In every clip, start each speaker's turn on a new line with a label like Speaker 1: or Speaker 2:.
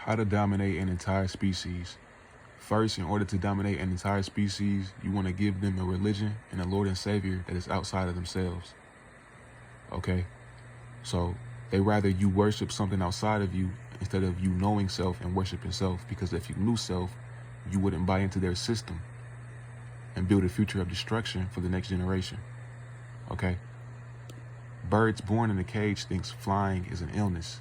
Speaker 1: How to dominate an entire species. First, in order to dominate an entire species, you want to give them a religion and a Lord and Savior that is outside of themselves. Okay? So they rather you worship something outside of you instead of you knowing self and worshiping self, because if you knew self, you wouldn't buy into their system and build a future of destruction for the next generation. Okay? Birds born in a cage thinks flying is an illness.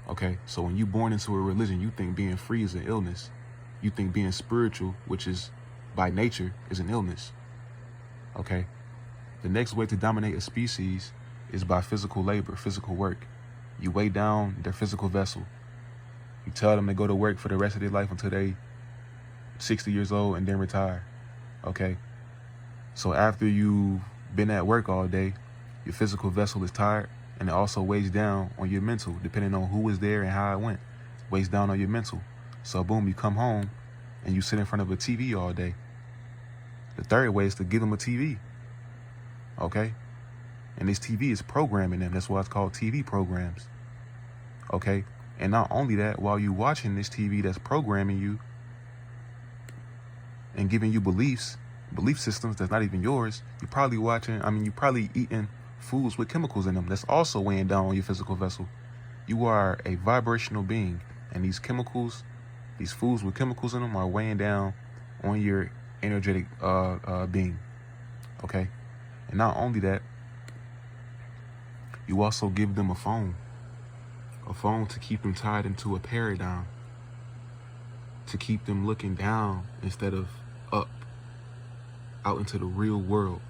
Speaker 1: Okay, so when you're born into a religion, you think being free is an illness. You think being spiritual, which is by nature, is an illness. Okay, the next way to dominate a species is by physical labor, physical work. You weigh down their physical vessel. You tell them to go to work for the rest of their life until they 60 years old and then retire. Okay, so after you've been at work all day, your physical vessel is tired, and it also weighs down on your mental, depending on who was there and how it went. Weighs down on your mental. So boom, you come home and you sit in front of a TV all day. The third way is to give them a TV. Okay? And this TV is programming them. That's why it's called TV programs. Okay? And not only that, while you're watching this TV that's programming you and giving you belief systems that's not even yours, you're probably eating foods with chemicals in them that's also weighing down on your physical vessel. You are a vibrational being, and these chemicals, these foods with chemicals in them, are weighing down on your energetic being. Okay? And not only that, you also give them a phone to keep them tied into a paradigm, to keep them looking down instead of up, out into the real world.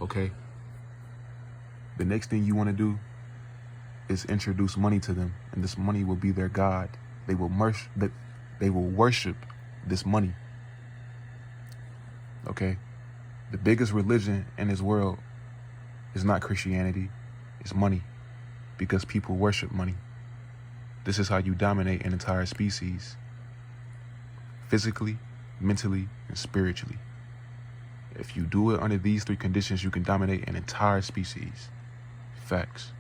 Speaker 1: Okay? The next thing you want to do is introduce money to them, and this money will be their God. They will worship this money. Okay? The biggest religion in this world is not Christianity, it's money, because people worship money. This is how you dominate an entire species, physically, mentally, and spiritually. If you do it under these three conditions, you can dominate an entire species. Facts.